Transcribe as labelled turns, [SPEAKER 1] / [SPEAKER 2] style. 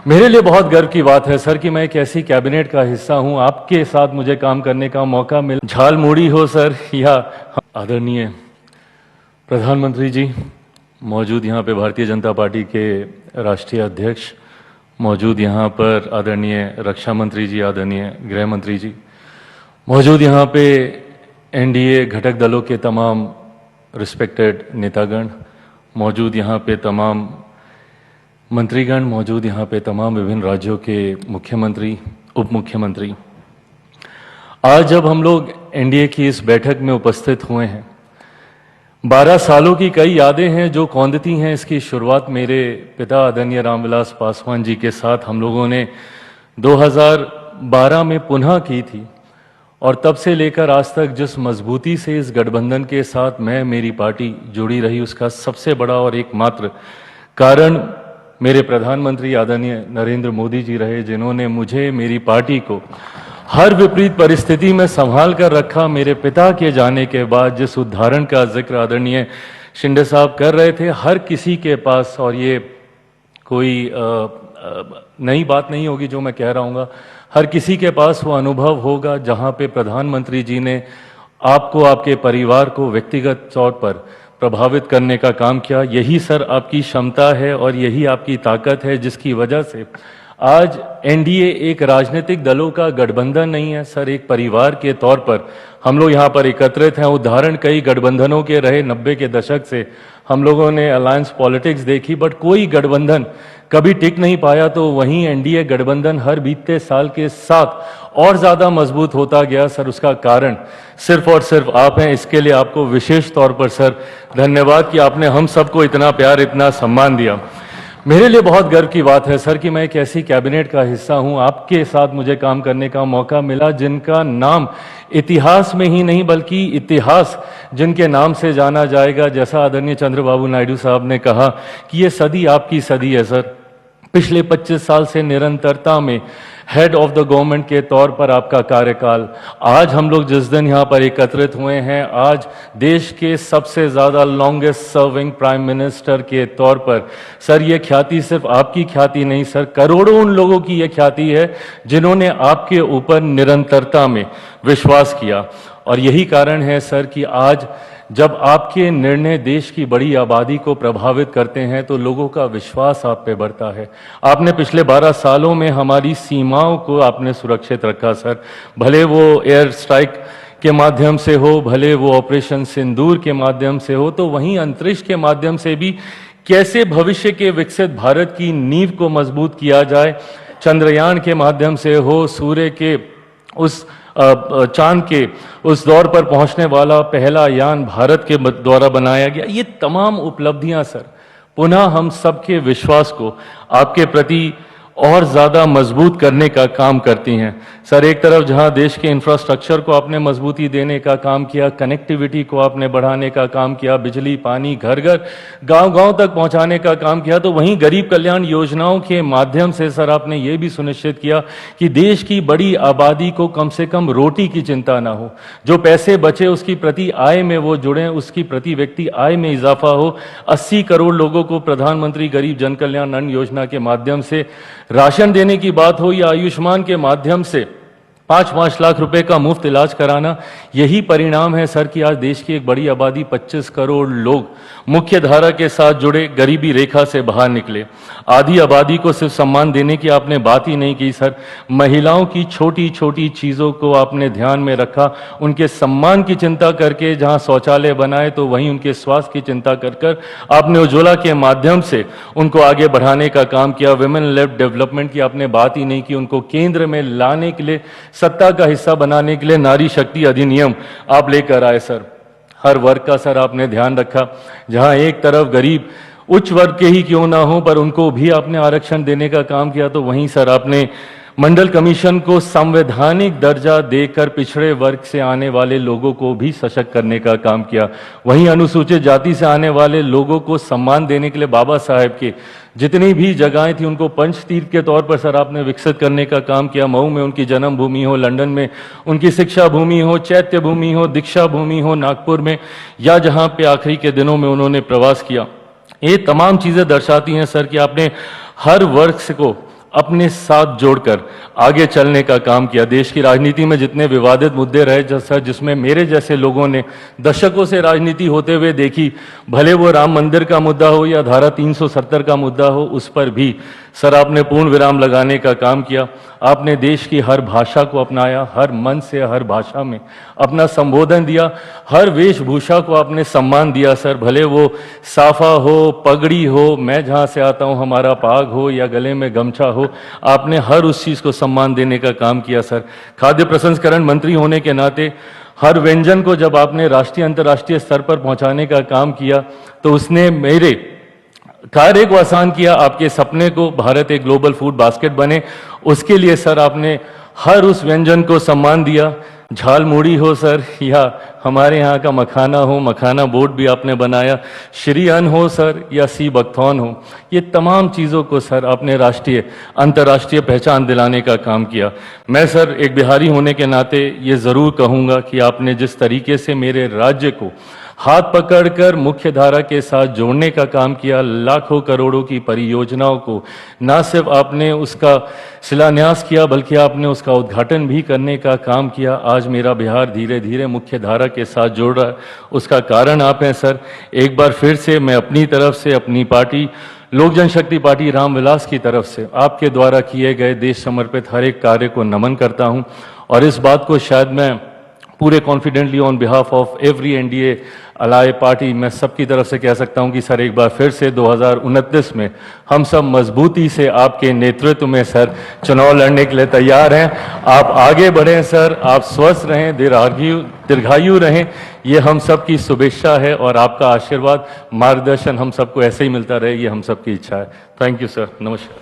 [SPEAKER 1] मेरे लिए बहुत गर्व की बात है सर कि मैं एक ऐसी कैबिनेट का हिस्सा हूं, आपके साथ मुझे काम करने का मौका मिला। झालमुड़ी हो सर या आदरणीय प्रधानमंत्री जी, मौजूद यहाँ पे भारतीय जनता पार्टी के राष्ट्रीय अध्यक्ष, मौजूद यहाँ पर आदरणीय रक्षा मंत्री जी, आदरणीय गृह मंत्री जी, मौजूद यहाँ पे एनडीए घटक दलों के तमाम रिस्पेक्टेड नेतागण, मौजूद यहाँ पे तमाम मंत्रीगण, मौजूद यहाँ पे तमाम विभिन्न राज्यों के मुख्यमंत्री, उप मुख्यमंत्री। आज जब हम लोग एनडीए की इस बैठक में उपस्थित हुए हैं, 12 सालों की कई यादें हैं जो कौंधती हैं। इसकी शुरुआत मेरे पिता आदरणीय रामविलास पासवान जी के साथ हम लोगों ने 2012 में पुनः की थी, और तब से लेकर आज तक जिस मजबूती से इस गठबंधन के साथ मेरी पार्टी जुड़ी रही, उसका सबसे बड़ा और एकमात्र कारण मेरे प्रधानमंत्री आदरणीय नरेंद्र मोदी जी रहे, जिन्होंने मुझे, मेरी पार्टी को हर विपरीत परिस्थिति में संभाल कर रखा। मेरे पिता के जाने के बाद जिस उदाहरण का जिक्र आदरणीय शिंदे साहब कर रहे थे, हर किसी के पास, और ये कोई नई बात नहीं होगी जो मैं कह रहा हूँ, हर किसी के पास वो अनुभव होगा जहाँ पे प्रधानमंत्री जी ने आपको, आपके परिवार को व्यक्तिगत तौर पर प्रभावित करने का काम किया। यही सर आपकी क्षमता है और यही आपकी ताकत है, जिसकी वजह से आज एनडीए एक राजनीतिक दलों का गठबंधन नहीं है सर, एक परिवार के तौर पर हम लोग यहाँ पर एकत्रित हैं। उदाहरण कई गठबंधनों के रहे, 90 के दशक से हम लोगों ने अलायंस पॉलिटिक्स देखी, बट कोई गठबंधन कभी टिक नहीं पाया। तो वहीं एनडीए गठबंधन हर बीतते साल के साथ और ज्यादा मजबूत होता गया सर। उसका कारण सिर्फ और सिर्फ आप हैं। इसके लिए आपको विशेष तौर पर सर धन्यवाद कि आपने हम सबको इतना प्यार, इतना सम्मान दिया। मेरे लिए बहुत गर्व की बात है सर कि मैं एक ऐसी कैबिनेट का हिस्सा हूं, आपके साथ मुझे काम करने का मौका मिला, जिनका नाम इतिहास में ही नहीं बल्कि इतिहास जिनके नाम से जाना जाएगा। जैसा आदरणीय चंद्रबाबू नायडू साहब ने कहा कि ये सदी आपकी सदी है सर। पिछले 25 साल से निरंतरता में हेड ऑफ द गवर्नमेंट के तौर पर आपका कार्यकाल। आज हम लोग जिस दिन यहाँ पर एकत्रित हुए हैं, आज देश के सबसे ज्यादा लॉन्गेस्ट सर्विंग प्राइम मिनिस्टर के तौर पर सर, ये ख्याति सिर्फ आपकी ख्याति नहीं सर, करोड़ों उन लोगों की ये ख्याति है जिन्होंने आपके ऊपर निरंतरता में विश्वास किया। और यही कारण है सर कि आज जब आपके निर्णय देश की बड़ी आबादी को प्रभावित करते हैं तो लोगों का विश्वास आप पे बढ़ता है। आपने पिछले 12 सालों में हमारी सीमाओं को आपने सुरक्षित रखा सर, भले वो एयर स्ट्राइक के माध्यम से हो, भले वो ऑपरेशन सिंदूर के माध्यम से हो, तो वहीं अंतरिक्ष के माध्यम से भी कैसे भविष्य के विकसित भारत की नींव को मजबूत किया जाए, चंद्रयान के माध्यम से हो, सूर्य के उस चांद के उस दौर पर पहुंचने वाला पहला यान भारत के द्वारा बनाया गया। ये तमाम उपलब्धियां सर पुनः हम सबके विश्वास को आपके प्रति और ज्यादा मजबूत करने का काम करती हैं सर। एक तरफ जहां देश के इंफ्रास्ट्रक्चर को आपने मजबूती देने का काम किया, कनेक्टिविटी को आपने बढ़ाने का काम किया, बिजली पानी घर घर गांव-गांव तक पहुंचाने का काम किया, तो वहीं गरीब कल्याण योजनाओं के माध्यम से सर आपने ये भी सुनिश्चित किया कि देश की बड़ी आबादी को कम से कम रोटी की चिंता ना हो। जो पैसे बचे उसकी प्रति आय में वो जुड़े, उसकी प्रति व्यक्ति आय में इजाफा हो। 80 करोड़ लोगों को प्रधानमंत्री गरीब जन कल्याण अन्न योजना के माध्यम से राशन देने की बात हो, या आयुष्मान के माध्यम से 5-5 लाख रुपए का मुफ्त इलाज कराना, यही परिणाम है सर कि आज देश की एक बड़ी आबादी 25 करोड़ लोग मुख्य धारा के साथ जुड़े, गरीबी रेखा से बाहर निकले। आधी आबादी को सिर्फ सम्मान देने की आपने बात ही नहीं की सर, महिलाओं की छोटी छोटी चीजों को आपने ध्यान में रखा, उनके सम्मान की चिंता करके जहां शौचालय बनाए तो वहीं उनके स्वास्थ्य की चिंता कर आपने उज्ज्वला के माध्यम से उनको आगे बढ़ाने का काम किया। विमेन लेड डेवलपमेंट की आपने बात ही नहीं की, उनको केंद्र में लाने के लिए, सत्ता का हिस्सा बनाने के लिए नारी शक्ति अधिनियम आप लेकर आए सर। हर वर्ग का सर आपने ध्यान रखा, जहां एक तरफ गरीब उच्च वर्ग के ही क्यों ना हो पर उनको भी आपने आरक्षण देने का काम किया, तो वहीं सर आपने मंडल कमीशन को संवैधानिक दर्जा देकर पिछड़े वर्ग से आने वाले लोगों को भी सशक्त करने का काम किया। वहीं अनुसूचित जाति से आने वाले लोगों को सम्मान देने के लिए बाबा साहेब के जितनी भी जगहें थी उनको पंचतीर्थ के तौर पर सर आपने विकसित करने का काम किया। मऊ में उनकी जन्म भूमि हो, लंदन में उनकी शिक्षा भूमि हो, चैत्य भूमि हो, दीक्षा भूमि हो नागपुर में, या जहां पे आखिरी के दिनों में उन्होंने प्रवास किया। ये तमाम चीजें दर्शाती हैं सर कि आपने हर वर्ग को अपने साथ जोड़कर आगे चलने का काम किया। देश की राजनीति में जितने विवादित मुद्दे रहे जैसा जिसमें मेरे जैसे लोगों ने दशकों से राजनीति होते हुए देखी, भले वो राम मंदिर का मुद्दा हो या धारा 370 का मुद्दा हो, उस पर भी सर आपने पूर्ण विराम लगाने का काम किया। आपने देश की हर भाषा को अपनाया, हर मन से हर भाषा में अपना संबोधन दिया, हर वेशभूषा को आपने सम्मान दिया सर, भले वो साफा हो, पगड़ी हो, मैं जहाँ से आता हूँ हमारा पाग हो या गले में गमछा हो, आपने हर उस चीज़ को सम्मान देने का काम किया सर। खाद्य प्रसंस्करण मंत्री होने के नाते हर व्यंजन को जब आपने राष्ट्रीय अंतर्राष्ट्रीय स्तर पर पहुंचाने का काम किया तो उसने मेरे कार्य को आसान किया। आपके सपने को भारत एक ग्लोबल फूड बास्केट बने, उसके लिए सर आपने हर उस व्यंजन को सम्मान दिया। झाल मूढ़ी हो सर या हमारे यहाँ का मखाना हो, मखाना बोर्ड भी आपने बनाया, श्री अन्न हो सर या सी बकथॉर्न हो, ये तमाम चीज़ों को सर आपने राष्ट्रीय अंतर्राष्ट्रीय पहचान दिलाने का काम किया। मैं सर एक बिहारी होने के नाते ये ज़रूर कहूँगा कि आपने जिस तरीके से मेरे राज्य को हाथ पकड़कर मुख्य धारा के साथ जोड़ने का काम किया, लाखों करोड़ों की परियोजनाओं को न सिर्फ आपने उसका शिलान्यास किया बल्कि आपने उसका उद्घाटन भी करने का काम किया। आज मेरा बिहार धीरे धीरे मुख्य धारा के साथ जोड़ रहा है, उसका कारण आप हैं सर। एक बार फिर से मैं अपनी तरफ से, अपनी पार्टी लोक जनशक्ति पार्टी रामविलास की तरफ से आपके द्वारा किए गए देश समर्पित हर एक कार्य को नमन करता हूं और इस बात को शायद मैं पूरे confidently on behalf of every NDA ally party मैं सबकी तरफ से कह सकता हूं कि सर एक बार फिर से 2029 में हम सब मजबूती से आपके नेतृत्व में सर चुनाव लड़ने के लिए तैयार हैं। आप आगे बढ़ें सर, आप स्वस्थ रहें, दीर्घायु रहें, ये हम सब की शुभेच्छा है और आपका आशीर्वाद मार्गदर्शन हम सबको ऐसे ही मिलता रहे, ये हम सबकी इच्छा है। थैंक यू सर, नमस्कार।